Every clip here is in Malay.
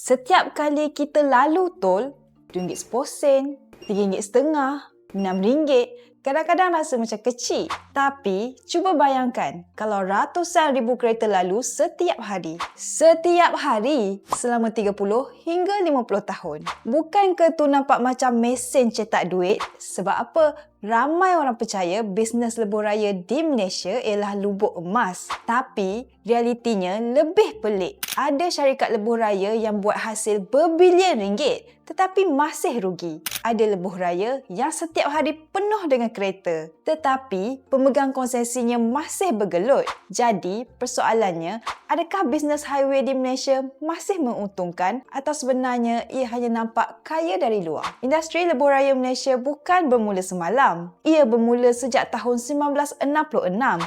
Setiap kali kita lalu tol, RM2.10, RM3.50, RM6, kadang-kadang rasa macam kecil. Tapi, cuba bayangkan kalau ratusan ribu kereta lalu setiap hari. Setiap hari selama 30 hingga 50 tahun. Bukankah tu nampak macam mesin cetak duit? Sebab apa? Ramai orang percaya bisnes lebuh raya di Malaysia ialah lubuk emas. Tapi, realitinya lebih pelik. Ada syarikat lebuh raya yang buat hasil berbilion ringgit tetapi masih rugi. Ada lebuh raya yang setiap hari penuh dengan kereta tetapi pemegang konsesinya masih bergelut. Jadi, persoalannya, adakah bisnes highway di Malaysia masih menguntungkan atau sebenarnya ia hanya nampak kaya dari luar? Industri lebuh raya Malaysia bukan bermula semalam. Ia bermula sejak tahun 1966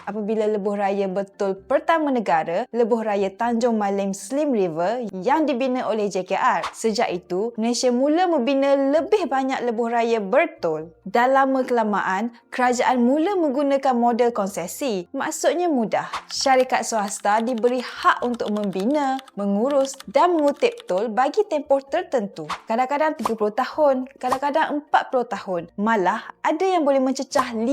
apabila lebuh raya betul pertama negara, lebuh raya Tanjung Malim Slim River yang dibina oleh JKR. Sejak itu, Malaysia mula membina lebih banyak lebuh raya bertol. Dah lama kelamaan, kerajaan mula menggunakan model konsesi. Maksudnya mudah. Syarikat swasta diberi hak untuk membina, mengurus dan mengutip tol bagi tempoh tertentu. Kadang-kadang 30 tahun, kadang-kadang 40 tahun. Malah, ada yang boleh mencecah 50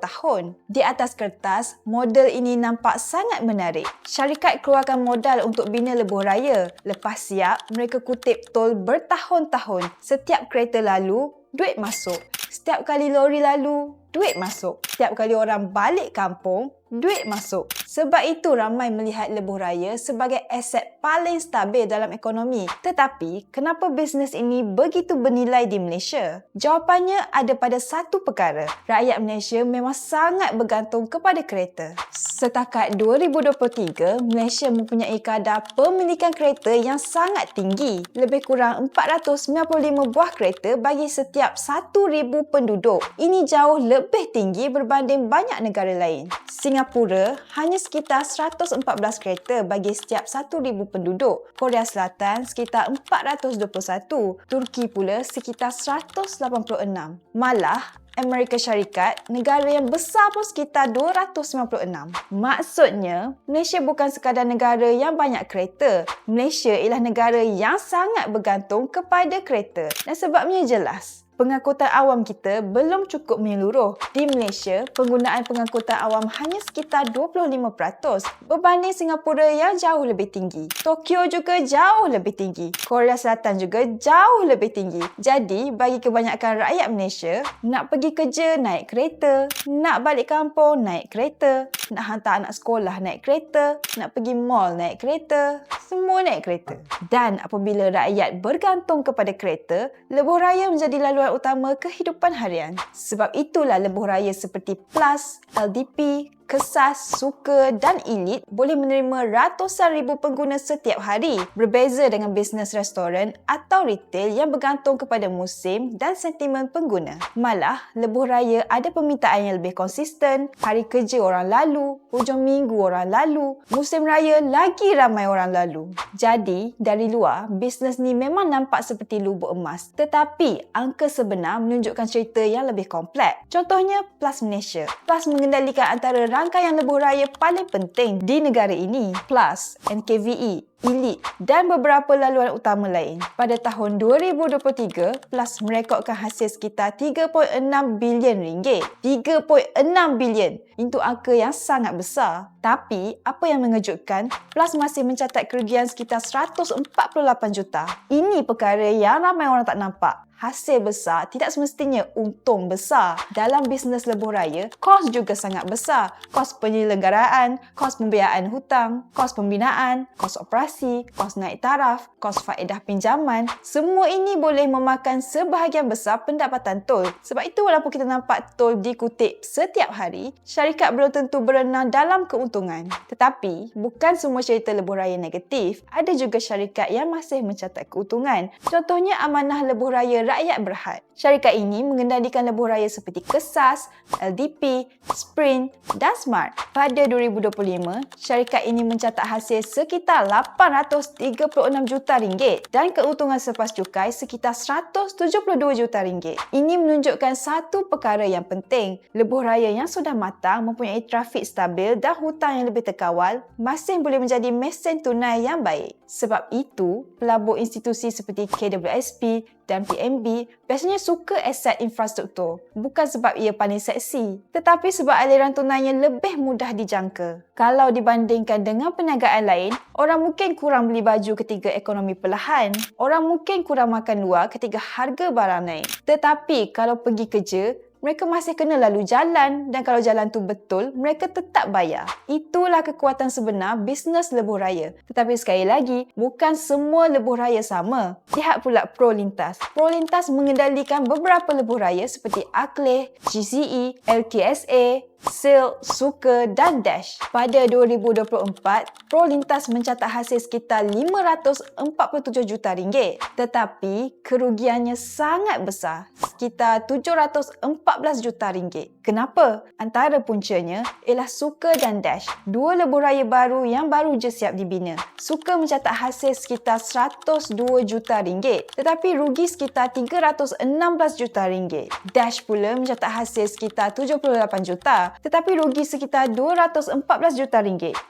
tahun. Di atas kertas, model ini nampak sangat menarik. Syarikat keluarkan modal untuk bina lebuh raya. Lepas siap, mereka kutip tol bertahun-tahun. Setiap kereta lalu, duit masuk. Setiap kali lori lalu, duit masuk. Setiap kali orang balik kampung, duit masuk. Sebab itu ramai melihat lebuh raya sebagai aset paling stabil dalam ekonomi. Tetapi, kenapa bisnes ini begitu bernilai di Malaysia? Jawapannya ada pada satu perkara. Rakyat Malaysia memang sangat bergantung kepada kereta. Setakat 2023, Malaysia mempunyai kadar pemilikan kereta yang sangat tinggi. Lebih kurang 495 buah kereta bagi setiap 1,000 penduduk. Ini jauh lebih tinggi berbanding banyak negara lain. Singapura hanya sekitar 114 kereta bagi setiap 1,000 penduduk. Korea Selatan sekitar 421. Turki pula sekitar 186. Malah, Amerika Syarikat, negara yang besar pun sekitar 296. Maksudnya, Malaysia bukan sekadar negara yang banyak kereta. Malaysia ialah negara yang sangat bergantung kepada kereta. Dan sebabnya jelas. Pengangkutan awam kita belum cukup menyeluruh. Di Malaysia, penggunaan pengangkutan awam hanya sekitar 25% berbanding Singapura yang jauh lebih tinggi. Tokyo juga jauh lebih tinggi. Korea Selatan juga jauh lebih tinggi. Jadi, bagi kebanyakan rakyat Malaysia, nak pergi kerja naik kereta, nak balik kampung naik kereta, nak hantar anak sekolah naik kereta, nak pergi mall naik kereta, semua naik kereta. Dan apabila rakyat bergantung kepada kereta, lebuh raya menjadi laluan utama kehidupan harian. Sebab itulah lebuh raya seperti Plus, LDP, Kesas, Suka dan Elite boleh menerima ratusan ribu pengguna setiap hari. Berbeza dengan bisnes restoran atau retail yang bergantung kepada musim dan sentimen pengguna. Malah, lebuh raya ada permintaan yang lebih konsisten, hari kerja orang lalu, hujung minggu orang lalu, musim raya lagi ramai orang lalu. Jadi, dari luar, bisnes ni memang nampak seperti lubuk emas. Tetapi, angka sebenar menunjukkan cerita yang lebih kompleks. Contohnya, Plus Malaysia. Plus mengendalikan antara rangkaian lebuh raya paling penting di negara ini. Plus, NKVE, Elite dan beberapa laluan utama lain. Pada tahun 2023, Plus merekodkan hasil sekitar 3.6 bilion ringgit. 3.6 bilion. Itu angka yang sangat besar. Tapi, apa yang mengejutkan, Plus masih mencatat kerugian sekitar 148 juta. Ini perkara yang ramai orang tak nampak. Hasil besar tidak semestinya untung besar. Dalam bisnes lebuh raya, kos juga sangat besar. Kos penyelenggaraan, kos pembiayaan hutang, kos pembinaan, kos operasi, kos naik taraf, kos faedah pinjaman. Semua ini boleh memakan sebahagian besar pendapatan tol. Sebab itu walaupun kita nampak tol dikutip setiap hari, syarikat belum tentu berenang dalam keuntungan. Tetapi, bukan semua cerita lebuh raya negatif. Ada juga syarikat yang masih mencatat keuntungan. Contohnya Amanah Lebuh Raya rakyat berhad. Syarikat ini mengendalikan lebuh raya seperti Kesas, LDP, Sprint dan Smart. Pada 2025, syarikat ini mencatat hasil sekitar RM836 juta dan keuntungan selepas cukai sekitar RM172 juta. Ini menunjukkan satu perkara yang penting. Lebuh raya yang sudah matang mempunyai trafik stabil dan hutang yang lebih terkawal masih boleh menjadi mesin tunai yang baik. Sebab itu, pelabur institusi seperti KWSP dan PNB biasanya suka aset infrastruktur. Bukan sebab ia paling seksi, tetapi sebab aliran tunainya lebih mudah dijangka. Kalau dibandingkan dengan perniagaan lain, orang mungkin kurang beli baju ketika ekonomi perlahan. Orang mungkin kurang makan luar ketika harga barang naik. Tetapi kalau pergi kerja, mereka masih kena lalu jalan dan kalau jalan tu betul, mereka tetap bayar. Itulah kekuatan sebenar bisnes lebuh raya. Tetapi sekali lagi, bukan semua lebuh raya sama. Lihat pula Prolintas. Prolintas mengendalikan beberapa lebuh raya seperti Aclay, GCE, LTSA, Silk, Suka dan Dash. Pada 2024, Prolintas mencatat hasil sekitar RM547 juta. Tetapi kerugiannya sangat besar, sekitar RM714 juta. Kenapa? Antara puncanya ialah Suka dan Dash, dua lebuh raya baru yang baru je siap dibina. Suka mencatat hasil sekitar RM102 juta, tetapi rugi sekitar RM316 juta. Dash pula mencatat hasil sekitar RM78 juta, tetapi rugi sekitar RM214 juta.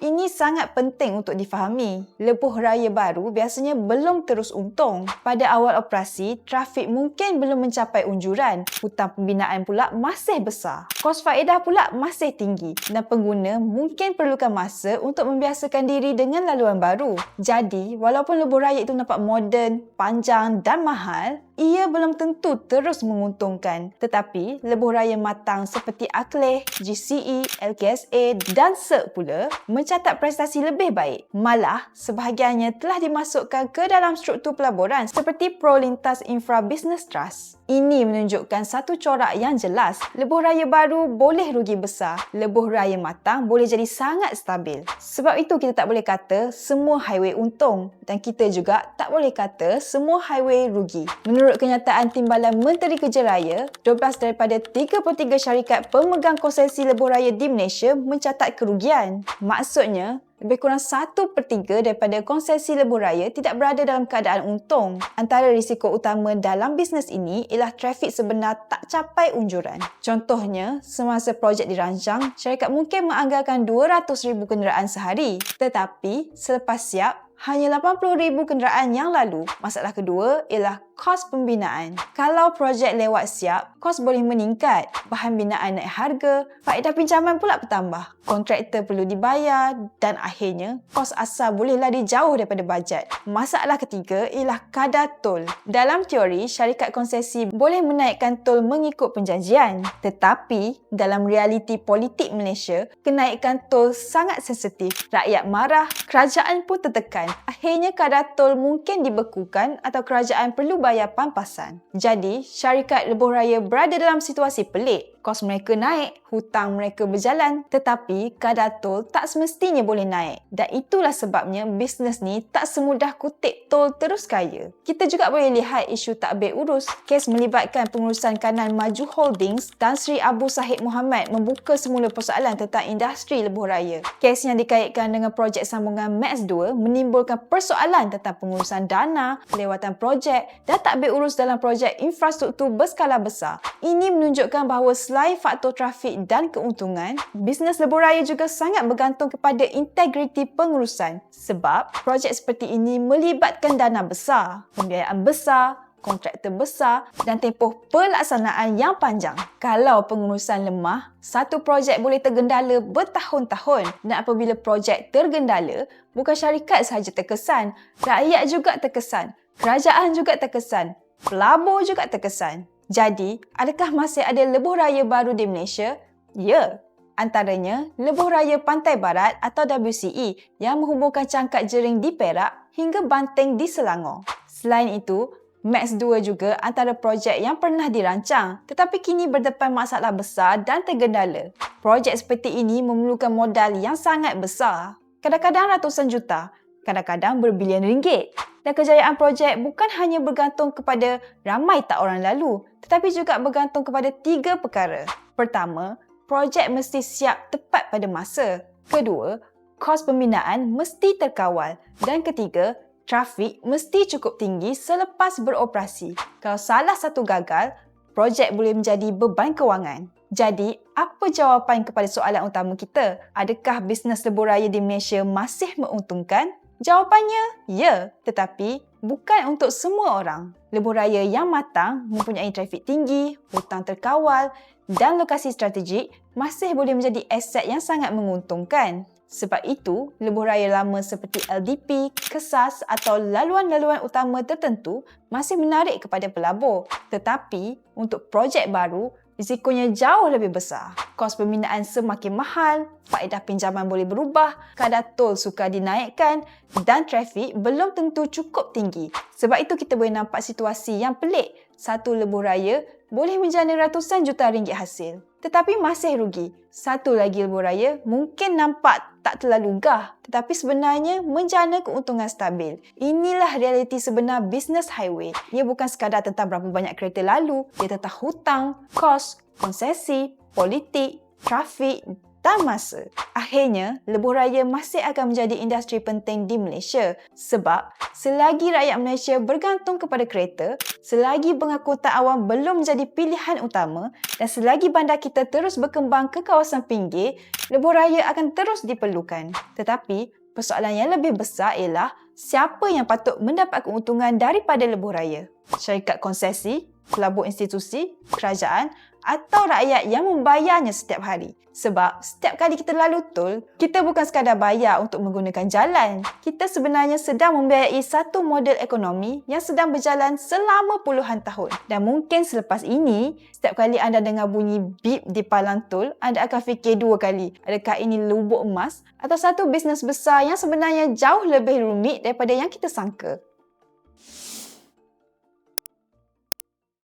Ini sangat penting untuk difahami. Lebuh raya baru biasanya belum terus untung. Pada awal operasi, trafik mungkin belum mencapai unjuran. Hutang pembinaan pula masih besar. Kos faedah pula masih tinggi dan pengguna mungkin perlukan masa untuk membiasakan diri dengan laluan baru. Jadi, walaupun lebuh raya itu nampak moden, panjang dan mahal, ia belum tentu terus menguntungkan. Tetapi, lebuh raya matang seperti Aclay, GCE, LKSA dan Silk pula mencatat prestasi lebih baik. Malah, sebahagiannya telah dimasukkan ke dalam struktur pelaburan seperti Prolintas Infra Business Trust. Ini menunjukkan satu corak yang jelas. Lebuh raya baru boleh rugi besar. Lebuh raya matang boleh jadi sangat stabil. Sebab itu kita tak boleh kata semua highway untung dan kita juga tak boleh kata semua highway rugi. Menurut kenyataan Timbalan Menteri Kerja Raya, 12 daripada 33 syarikat pemegang konsesi lebuh raya di Malaysia mencatat kerugian. Maksudnya, lebih kurang 1/3 daripada konsesi lebuh raya tidak berada dalam keadaan untung. Antara risiko utama dalam bisnes ini ialah trafik sebenar tak capai unjuran. Contohnya, semasa projek dirancang, syarikat mungkin menganggarkan 200,000 kenderaan sehari. Tetapi, selepas siap, hanya 80,000 kenderaan yang lalu. Masalah kedua ialah kos pembinaan. Kalau projek lewat siap, kos boleh meningkat, bahan binaan naik harga, faedah pinjaman pula bertambah, kontraktor perlu dibayar dan akhirnya kos asal boleh lari jauh daripada bajet. Masalah ketiga ialah kadar tol. Dalam teori, syarikat konsesi boleh menaikkan tol mengikut perjanjian. Tetapi, dalam realiti politik Malaysia, kenaikan tol sangat sensitif. Rakyat marah, kerajaan pun tertekan. Akhirnya kadar tol mungkin dibekukan atau kerajaan perlu bayar pampasan. Jadi, syarikat lebuh raya berada dalam situasi pelik. Kos mereka naik, hutang mereka berjalan, tetapi kadar tol tak semestinya boleh naik. Dan itulah sebabnya bisnes ni tak semudah kutip tol terus kaya. Kita juga boleh lihat isu takbir urus. Kes melibatkan pengurusan Kanan Maju Holdings dan Sri Abu Sahid Muhammad membuka semula persoalan tentang industri lebuh raya. Kes yang dikaitkan dengan projek sambungan Max 2 menimbulkan persoalan tentang pengurusan dana, kelewatan projek dan takbir urus dalam projek infrastruktur berskala besar. Ini menunjukkan bahawa selain faktor trafik dan keuntungan, bisnes lebuh raya juga sangat bergantung kepada integriti pengurusan. Sebab projek seperti ini melibatkan dana besar, pembiayaan besar, kontraktor besar dan tempoh pelaksanaan yang panjang. Kalau pengurusan lemah, satu projek boleh tergendala bertahun-tahun. Dan apabila projek tergendala, bukan syarikat sahaja terkesan, rakyat juga terkesan, kerajaan juga terkesan, pelabur juga terkesan. Jadi, adakah masih ada lebuh raya baru di Malaysia? Ya. Antaranya, lebuh raya Pantai Barat atau WCE yang menghubungkan Cangkat Jering di Perak hingga Banteng di Selangor. Selain itu, Max 2 juga antara projek yang pernah dirancang tetapi kini berdepan masalah besar dan tergendala. Projek seperti ini memerlukan modal yang sangat besar, kadang-kadang ratusan juta. kadang-kadang berbilion ringgit. Dan kejayaan projek bukan hanya bergantung kepada ramai tak orang lalu, tetapi juga bergantung kepada 3 perkara. Pertama, projek mesti siap tepat pada masa. Kedua, kos pembinaan mesti terkawal. Dan ketiga, trafik mesti cukup tinggi selepas beroperasi. Kalau salah satu gagal, projek boleh menjadi beban kewangan. Jadi, apa jawapan kepada soalan utama kita? Adakah bisnes lebuh raya di Malaysia masih menguntungkan? Jawapannya, ya. Tetapi, bukan untuk semua orang. Lebuh raya yang matang, mempunyai trafik tinggi, hutang terkawal dan lokasi strategik masih boleh menjadi aset yang sangat menguntungkan. Sebab itu, lebuh raya lama seperti LDP, Kesas atau laluan-laluan utama tertentu masih menarik kepada pelabur. Tetapi, untuk projek baru, risikonya jauh lebih besar. Kos pembinaan semakin mahal, faedah pinjaman boleh berubah, kadar tol sukar dinaikkan dan trafik belum tentu cukup tinggi. Sebab itu kita boleh nampak situasi yang pelik. Satu lebuh raya boleh menjana ratusan juta ringgit hasil. Tetapi masih rugi. Satu lagi lebuh raya mungkin nampak tak terlalu gah, tetapi sebenarnya menjana keuntungan stabil. Inilah realiti sebenar bisnes highway. Ia bukan sekadar tentang berapa banyak kereta lalu, ia tentang hutang, kos, konsesi, politik, trafik dan masa. Akhirnya, lebuh raya masih akan menjadi industri penting di Malaysia sebab selagi rakyat Malaysia bergantung kepada kereta, selagi pengangkutan awam belum menjadi pilihan utama dan selagi bandar kita terus berkembang ke kawasan pinggir, lebuh raya akan terus diperlukan. Tetapi, persoalan yang lebih besar ialah siapa yang patut mendapat keuntungan daripada lebuh raya? Syarikat konsesi, pelabur institusi, kerajaan atau rakyat yang membayarnya setiap hari. Sebab setiap kali kita lalu tol, kita bukan sekadar bayar untuk menggunakan jalan. Kita sebenarnya sedang membiayai satu model ekonomi yang sedang berjalan selama puluhan tahun. Dan mungkin selepas ini, setiap kali anda dengar bunyi beep di palang tol, anda akan fikir 2 kali. Adakah ini lubuk emas atau satu bisnes besar yang sebenarnya jauh lebih rumit daripada yang kita sangka?